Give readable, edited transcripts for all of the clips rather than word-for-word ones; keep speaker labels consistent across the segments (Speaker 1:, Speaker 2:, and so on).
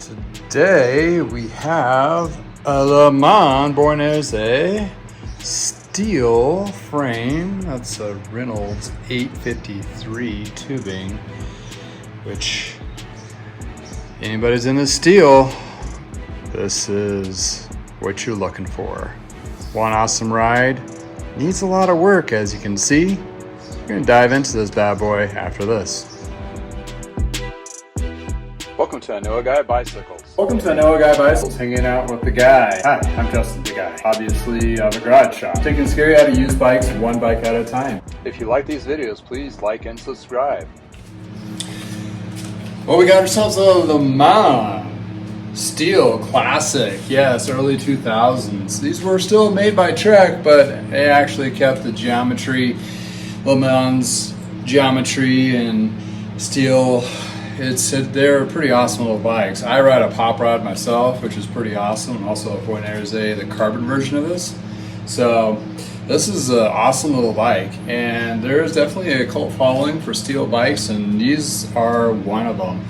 Speaker 1: Today we have a LeMond Buenos Aires steel frame. That's a Reynolds 853 tubing, which anybody's in the steel, this is what you're looking for. One awesome ride, needs a lot of work as you can see. We're gonna dive into this bad boy after this. Welcome to I Know a Guy Bicycles. Welcome to I Know a Guy Bicycles, hanging out with the guy. Hi, I'm Justin, the guy. Obviously, I have a garage shop. Taking scary how to use bikes one bike at a time. If you like these videos, please like and subscribe. Well, we got ourselves a LeMond steel classic. Yes, early 2000s. These were still made by Trek, but they actually kept the geometry, LeMond's geometry and steel. They're pretty awesome little bikes. I ride a pop rod myself, which is pretty awesome, and also a Buenos Aires, the carbon version of this. So this is an awesome little bike, and there's definitely a cult following for steel bikes, and these are one of them.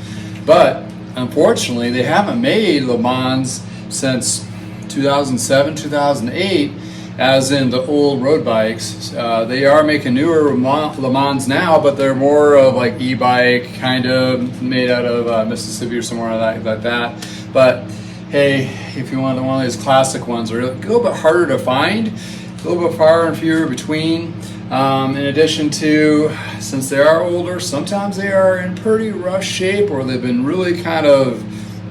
Speaker 1: But unfortunately, they haven't made LeMonds since 2007, 2008. As in the old road bikes. They are making newer LeMonds now, but they're more of like e-bike, kind of made out of Mississippi or somewhere like that. But hey, if you want one of these classic ones, they're a little bit harder to find, a little bit far and fewer between. In addition to, since they are older, sometimes they are in pretty rough shape, or they've been really kind of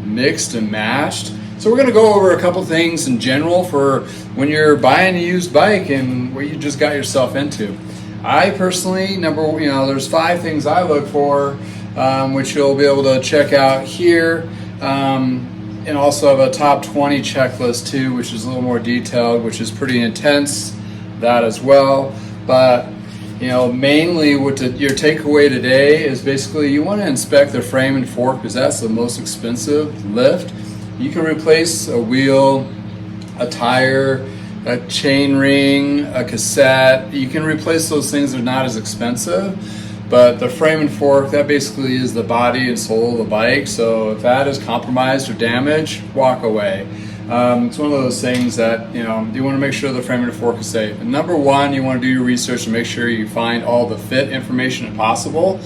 Speaker 1: mixed and matched. So we're going to go over a couple things in general for when you're buying a used bike and what you just got yourself into. I personally, there's 5 things I look for, which you'll be able to check out here, and also have a top 20 checklist too, which is a little more detailed, which is pretty intense, that as well. But mainly your takeaway today is basically you want to inspect the frame and fork, because that's the most expensive lift. You can replace a wheel, a tire, a chain ring, a cassette. You can replace those things. They're not as expensive. But the frame and fork, that basically is the body and soul of the bike. So if that is compromised or damaged, walk away. It's one of those things that you want to make sure the frame and fork is safe. And number one, you want to do your research and make sure you find all the fit information possible,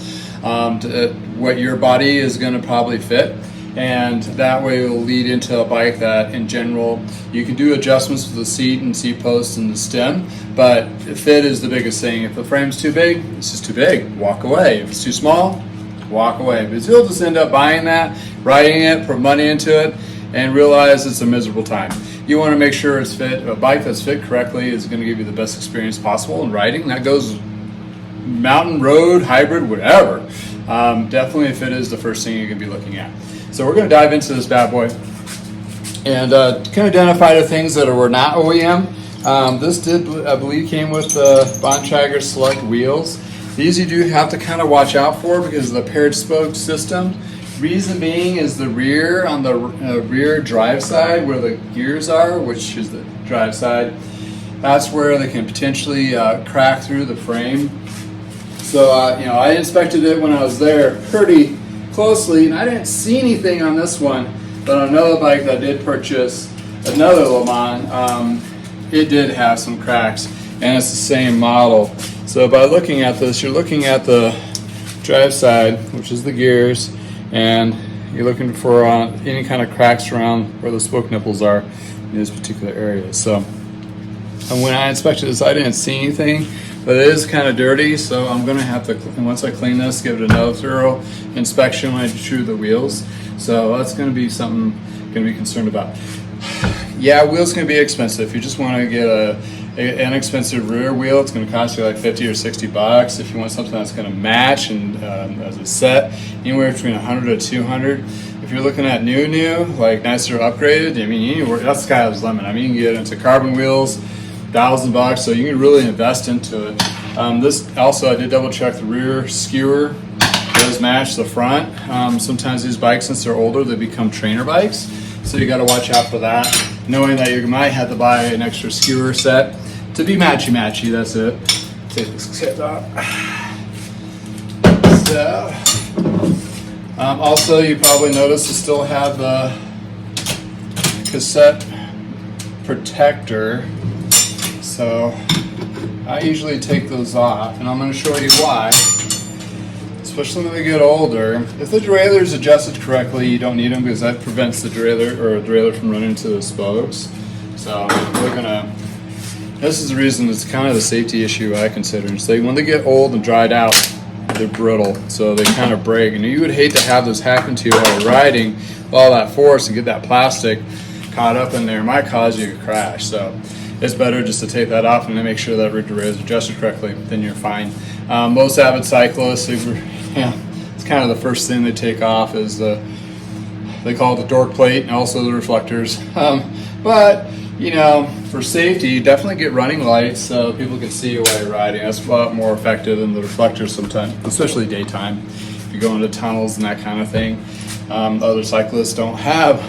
Speaker 1: what your body is going to probably fit. And that way it will lead into a bike that in general you can do adjustments to the seat and seat posts and the stem, but fit is the biggest thing. If the frame's too big, it's just too big, walk away. If it's too small, walk away. But you'll just end up buying that, riding it, put money into it, and realize it's a miserable time. You want to make sure it's fit. A bike that's fit correctly is going to give you the best experience possible in riding. That goes mountain, road, hybrid, whatever. Definitely fit is the first thing you're going to be looking at. So we're going to dive into this bad boy and kind of identify the things that were not OEM. This did, I believe, came with the Bontrager Select wheels. These you do have to kind of watch out for because of the paired spoke system. Reason being is the rear, on the rear drive side where the gears are, which is the drive side, that's where they can potentially crack through the frame. So, I inspected it when I was there pretty closely, and I didn't see anything on this one, but on another bike that I did purchase, another LeMond, it did have some cracks, and it's the same model. So by looking at this, you're looking at the drive side, which is the gears, and you're looking for any kind of cracks around where the spoke nipples are in this particular area. So and when I inspected this, I didn't see anything, but it is kind of dirty, so I'm going to have to, once I clean this, give it another thorough inspection when I chew the wheels. So that's going to be something I'm going to be concerned about. Yeah, wheels can be expensive. If you just want to get an inexpensive rear wheel, it's going to cost you like $50 or $60. If you want something that's going to match and as a set, anywhere between $100 to $200. If you're looking at new, like nicer upgraded, that's the sky's the limit. You can get into carbon wheels, $1,000, so you can really invest into it. This also, I did double check the rear skewer does match the front. Sometimes these bikes, since they're older, they become trainer bikes, so you got to watch out for that, knowing that you might have to buy an extra skewer set to be matchy. That's it. Take this cassette out. So Also, you probably noticed I still have the cassette protector, so I usually take those off, and I'm going to show you why. Especially when they get older. If the derailleur is adjusted correctly, you don't need them because that prevents the derailleur from running into the spokes. So we're gonna. This is the reason it's kind of a safety issue I consider. So when they get old and dried out, they're brittle, so they kind of break. And you would hate to have those happen to you while you're riding, with all that force, and get that plastic caught up in there. It might cause you to crash. So it's better just to take that off and then make sure that derailleur is adjusted correctly. Then you're fine. Most avid cyclists, it's kind of the first thing they take off is they call it the dork plate and also the reflectors. But you know, for safety, definitely get running lights so people can see you while you're riding. That's a lot more effective than the reflectors sometimes, especially daytime. If you go into tunnels and that kind of thing. Other cyclists don't have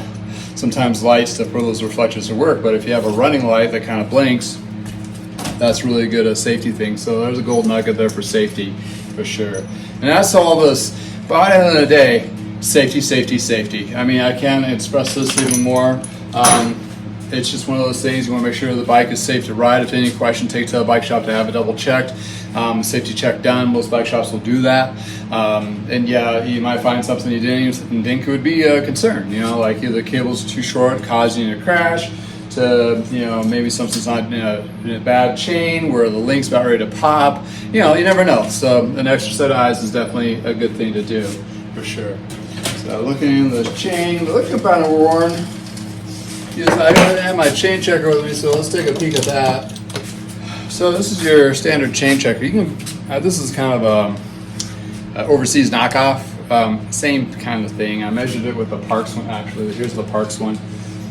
Speaker 1: sometimes lights for those reflectors to work, but if you have a running light that kind of blinks, that's really good a safety thing. So there's a gold nugget there for safety, for sure. And that's all this. By the end of the day, safety, safety, safety. I mean, I can't express this even more. It's just one of those things. You want to make sure the bike is safe to ride. If any question, take to the bike shop to have it double checked. Safety check done. Most bike shops will do that. And yeah, you might find something you didn't even think would be a concern. You know, like either the cable's too short, causing you to crash, to, you know, maybe something's not in a bad chain where the link's about ready to pop. You know, you never know. So an extra set of eyes is definitely a good thing to do, for sure. So looking in the chain, looking kind of worn. Yes, I don't have my chain checker with me, so let's take a peek at that. So this is your standard chain checker. You can. This is kind of a overseas knockoff. Same kind of thing. I measured it with the Parks one. Actually, here's the Parks one.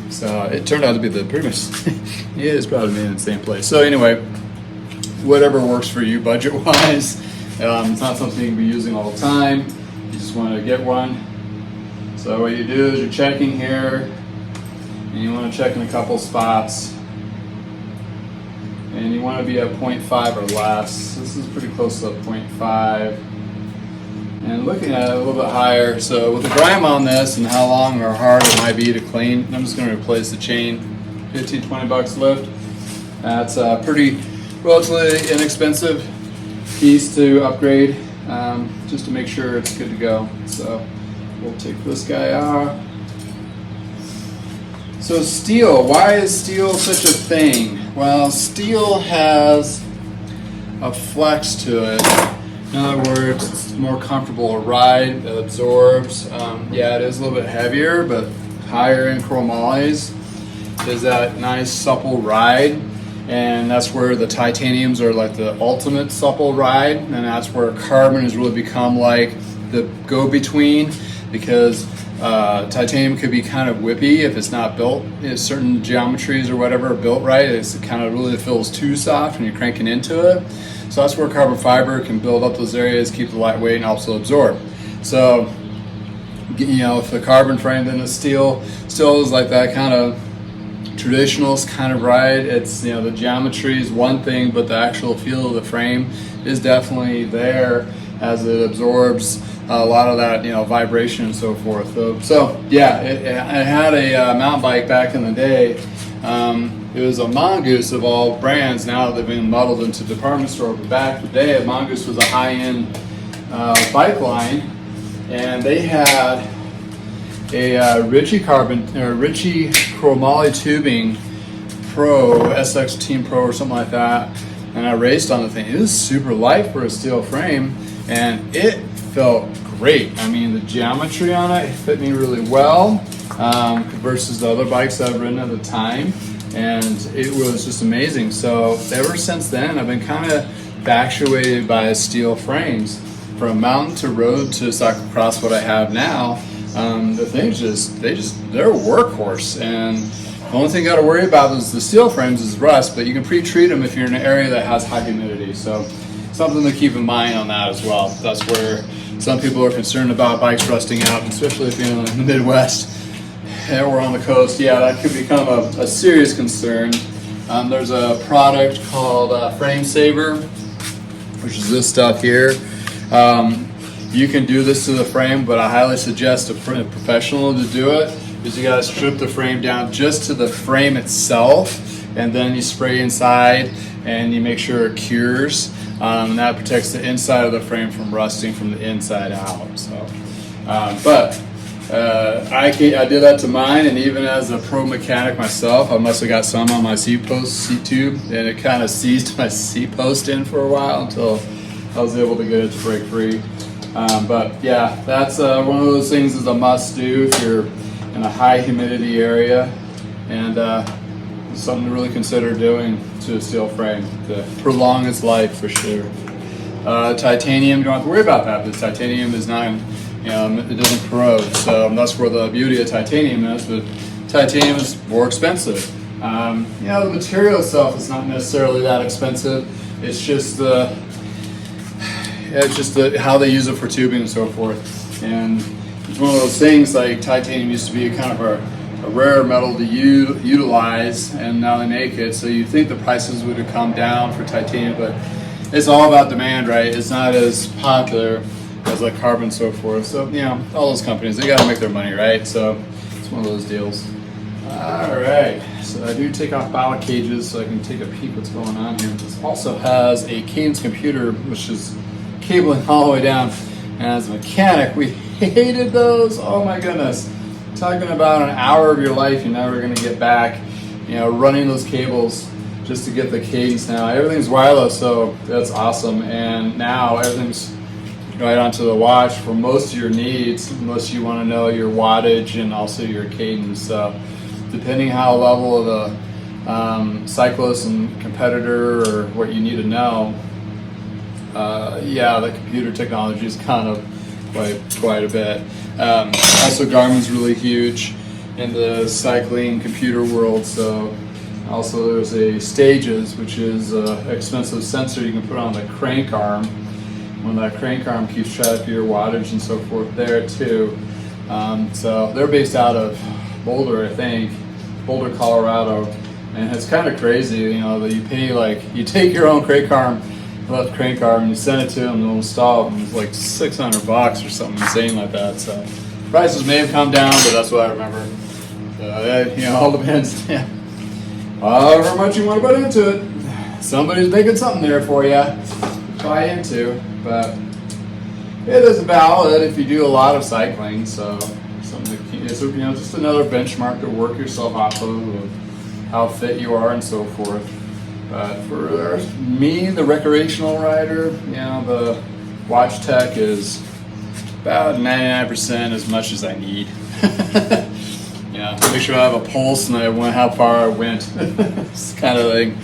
Speaker 1: So it turned out to be the pretty much. Yeah, it's probably made in the same place. So anyway, whatever works for you budget-wise. It's not something you can be using all the time. You just want to get one. So what you do is you're checking here. And you want to check in a couple spots, and you want to be at 0.5 or less. This is pretty close to 0.5, and looking at it a little bit higher. So with the grime on this and how long or hard it might be to clean, I'm just going to replace the chain. 15-20 bucks lift. That's a pretty relatively inexpensive piece to upgrade, just to make sure it's good to go. So we'll take this guy off. So steel, why is steel such a thing? Well, steel has a flex to it. In other words, it's more comfortable to ride, it absorbs. Yeah, it is a little bit heavier, but higher in chromolys is that nice supple ride. And that's where the titaniums are like the ultimate supple ride. And that's where carbon has really become like the go-between, because titanium could be kind of whippy if it's not built, certain geometries or whatever are built right. It kind of really feels too soft when you're cranking into it. So that's where carbon fiber can build up those areas, keep the lightweight, and also absorb. So, you know, if the carbon frame, then the steel is like that kind of traditional kind of ride. It's, you know, the geometry is one thing, but the actual feel of the frame is definitely there as it absorbs a lot of that, you know, vibration and so forth. So yeah, I had a mountain bike back in the day. It was a Mongoose of all brands. Now they've been muddled into department store. But back in the day, a Mongoose was a high-end bike line, and they had a Ritchie chromoly tubing Pro SX Team Pro or something like that. And I raced on the thing. It was super light for a steel frame, and it felt great. I mean, the geometry on it fit me really well versus the other bikes that I've ridden at the time, and it was just amazing. So ever since then, I've been kind of infatuated by steel frames. From mountain to road to cyclocross, what I have now, the things they're a workhorse. And the only thing you got to worry about is the steel frames is rust, but you can pre-treat them if you're in an area that has high humidity. So something to keep in mind on that as well. That's where some people are concerned about bikes rusting out, especially if you're in the Midwest or on the coast. Yeah, that could become a serious concern. There's a product called Frame Saver, which is this stuff here. You can do this to the frame, but I highly suggest a professional to do it, is you gotta strip the frame down just to the frame itself, and then you spray inside and you make sure it cures. And that protects the inside of the frame from rusting from the inside out. So, I did that to mine, and even as a pro mechanic myself, I must have got some on my seat tube, and it kind of seized my seat post in for a while until I was able to get it to break free. But yeah, that's one of those things is a must do if you're in a high humidity area, and it's something to really consider doing to a steel frame to prolong its life for sure. Titanium, you don't have to worry about that. The titanium is not, it doesn't corrode, so that's where the beauty of titanium is. But titanium is more expensive. The material itself is not necessarily that expensive. It's just how they use it for tubing and so forth. And it's one of those things, like titanium used to be kind of a rare metal to utilize, and now they make it. So you think the prices would have come down for titanium, but it's all about demand, right? It's not as popular as like carbon and so forth. So, all those companies, they got to make their money, right? So it's one of those deals. All right, so I do take off ballot cages so I can take a peek what's going on here. This also has a cadence computer, which is cabling all the way down. And as a mechanic, we hated those. Oh my goodness. Talking about an hour of your life you're never going to get back, running those cables just to get the cadence. Now everything's wireless, so that's awesome, and now everything's right onto the watch for most of your needs, unless you want to know your wattage and also your cadence. So depending how level of the cyclist and competitor or what you need to know, the computer technology is kind of quite a bit. Also, Garmin's really huge in the cycling computer world. So also there's a Stages, which is an expensive sensor you can put on the crank arm. When that crank arm keeps track of your wattage and so forth there too. So they're based out of Boulder, I think, Boulder, Colorado. And it's kind of crazy, that you pay, you take your own crank arm, left crank arm, and you send it to them, and they'll install it. It's like $600 or something insane like that. So prices may have come down, but that's what I remember. It all depends. However much you want to put into it, somebody's making something there for you to buy into. But it is valid if you do a lot of cycling. So it's just another benchmark to work yourself off of how fit you are and so forth. But for me, the recreational rider, the watch tech is about 99% as much as I need. Make sure I have a pulse and how far I went. This kind of thing.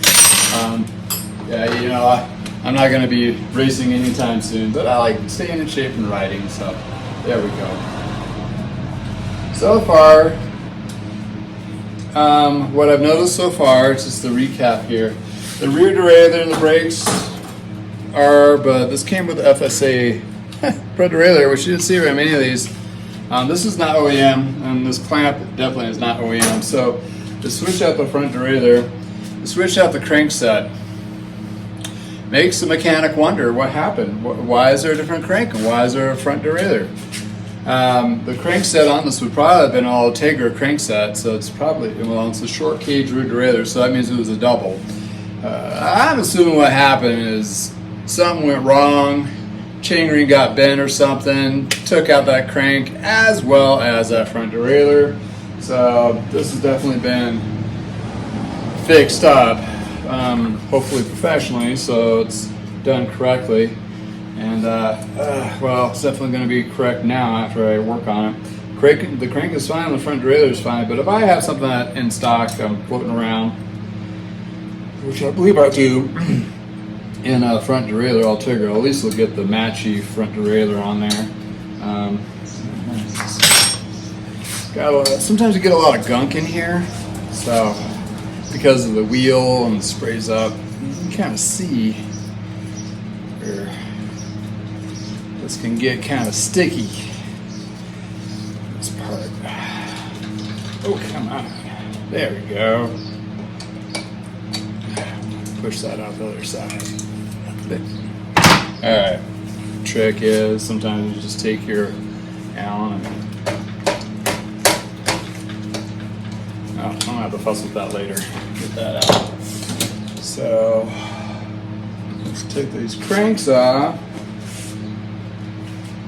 Speaker 1: I'm not going to be racing anytime soon, but I like staying in shape and riding. So there we go. So far, what I've noticed so far, just the recap here. The rear derailleur and the brakes but this came with the FSA front derailleur, which you didn't see very many of these. This is not OEM, and this clamp definitely is not OEM. So to switch out the front derailleur, to switch out the crankset, makes the mechanic wonder what happened. Why is there a different crank, and why is there a front derailleur? The crankset on this would probably have been all Tegra crankset, so it's probably, it's a short cage rear derailleur, so that means it was a double. I'm assuming what happened is something went wrong, chainring got bent or something, took out that crank as well as that front derailleur. So this has definitely been fixed up, hopefully professionally, so it's done correctly. And it's definitely going to be correct now after I work on it. The crank is fine, the front derailleur is fine, but if I have something in stock I'm floating around, which I believe I do, in a front derailleur altogether, at least we'll get the matchy front derailleur on there. Sometimes you get a lot of gunk in here, so because of the wheel and the sprays up, you can kind of see where this can get kind of sticky. This part. Oh, come on. There we go. Push that out the other side. Alright. trick is sometimes you just take your Allen and I'm gonna have to fuss with that later. Get that out. So let's take these cranks off,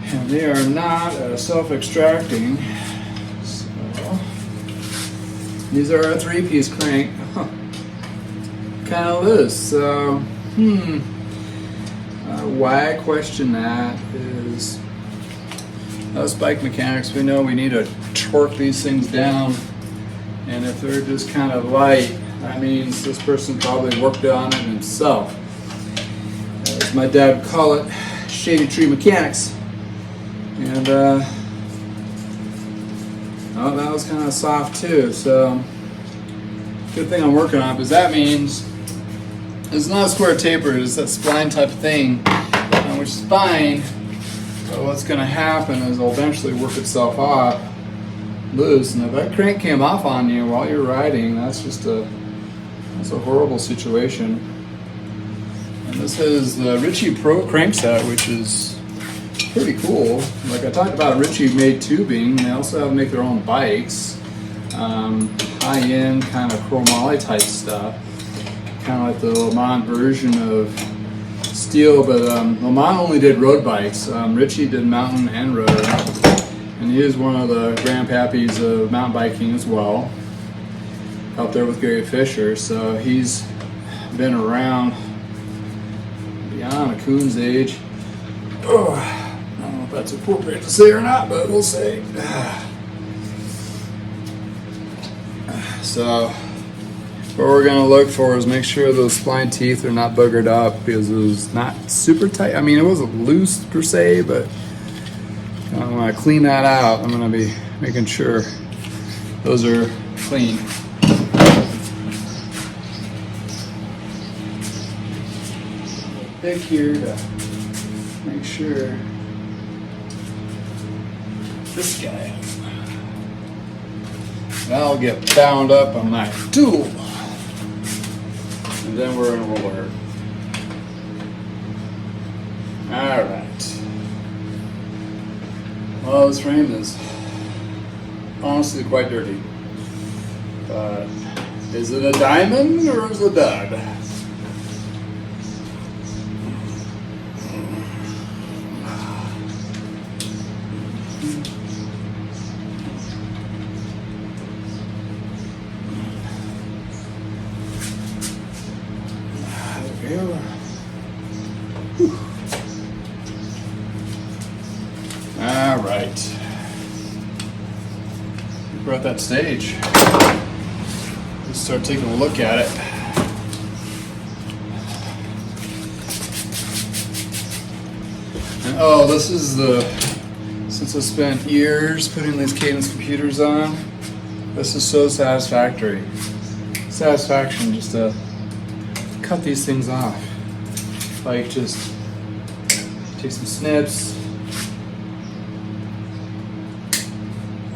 Speaker 1: and they are not self-extracting. So these are a 3-piece crank, kind of loose. So why I question that is us bike mechanics, we know we need to torque these things down, and if they're just kind of light, that means this person probably worked on it himself. As my dad would call it, shady tree mechanics. And oh, that was kind of soft too, so good thing I'm working on it, because that means it's not a square taper, it's that spline type of thing, which is fine, but what's going to happen is it'll eventually work itself off loose, and if that crank came off on you while you're riding, that's a horrible situation. And this is the Ritchie Pro crankset, which is pretty cool. Like I talked about, Ritchie made tubing. They also make their own bikes, high-end kind of chromoly type stuff, kind of like the LeMond version of steel. But LeMond only did road bikes. Ritchie did mountain and road, and he is one of the grandpappies of mountain biking as well, out there with Gary Fisher. So he's been around beyond a coon's age. Oh, I don't know if that's appropriate to say or not, but we'll say. So what we're going to look for is make sure those spline teeth are not buggered up, because it was not super tight. I mean, it wasn't loose per se, but when I clean that out, I'm going to be making sure those are clean. Pick here to make sure this guy, that'll get bound up on my tool, and then we're in a roller. All right. Well, this frame is honestly quite dirty, but is it a diamond or is it a dud? All right, we're at that stage. Let's start taking a look at it. And oh, this is since I spent years putting these Cadence computers on, this is so satisfactory. Satisfaction just to cut these things off. Like, just take some snips.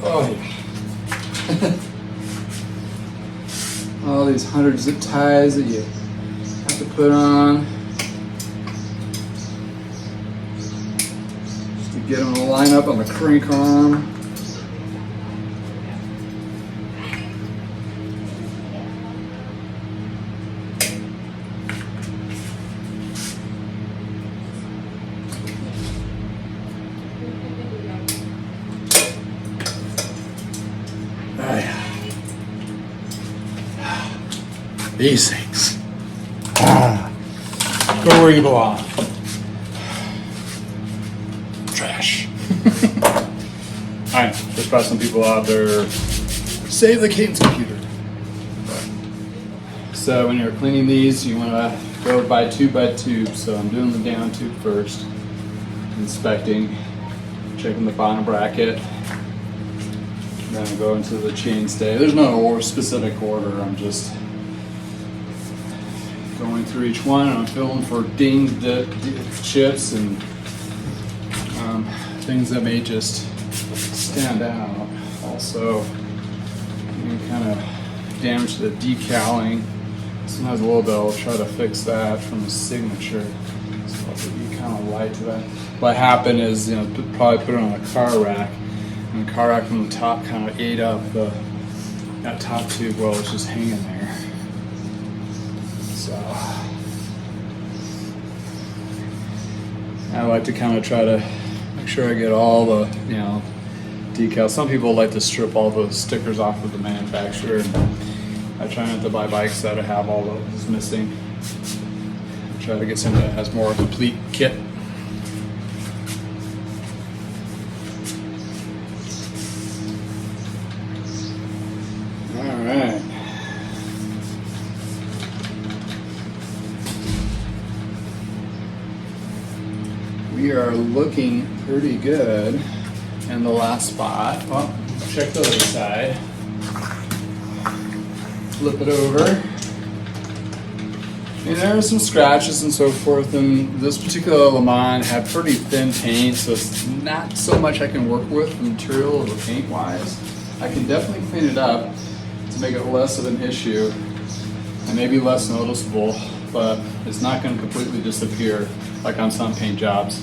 Speaker 1: Oh yeah. All these 100 zip ties that you have to put on just to get them to line up on the crank arm. These things. Go where you belong. Trash. I know, there's probably some people out there, save the Cadence computer. So when you're cleaning these, you want to go by tube by tube. So I'm doing the down tube first, inspecting, checking the bottom bracket. Then I go into the chainstay. There's no specific order, I'm just going through each one, and I'm feeling for dinged chips and things that may just stand out. Also, kind of damage to the decaling. Sometimes a little bit, I'll try to fix that from the signature. So be kind of light to that. What happened is, you know, probably put it on a car rack, and the car rack from the top kind of ate up that top tube while it was just hanging there. So I like to kind of try to make sure I get all the, you know, decals. Some people like to strip all the stickers off of the manufacturer. I try not to buy bikes that have all those missing. Try to get something that has more complete kit. All right. We are looking pretty good in the last spot. Well, check the other side. Flip it over. And there are some scratches and so forth, and this particular LeMond had pretty thin paint, so it's not so much I can work with material or paint wise. I can definitely clean it up to make it less of an issue and maybe less noticeable, but it's not going to completely disappear like on some paint jobs.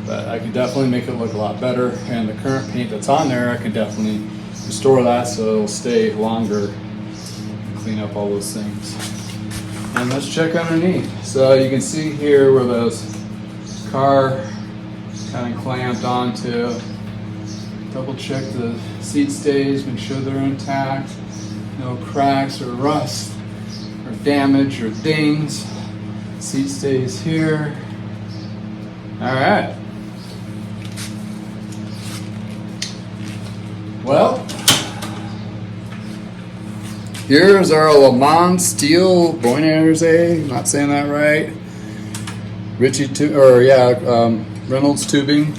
Speaker 1: But I can definitely make it look a lot better, and the current paint that's on there, I can definitely restore that so it'll stay longer, clean up all those things. And let's check underneath. So you can see here where those car kind of clamped onto. Double check the seat stays, make sure they're intact. No cracks or rust or damage or dings. Seat stays here. All right. Well, here's our LeMond steel Buenos Aires. Not saying that right. Reynolds tubing.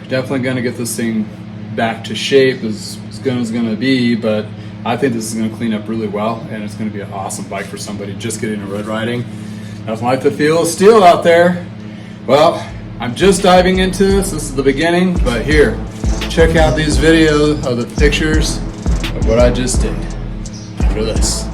Speaker 1: Definitely going to get this thing back to shape as good as it's going to be, but I think this is going to clean up really well, and it's going to be an awesome bike for somebody just getting into road riding. Doesn't like the feel of steel out there. Well, I'm just diving into this. This is the beginning, but here, check out these videos of the pictures of what I just did after this.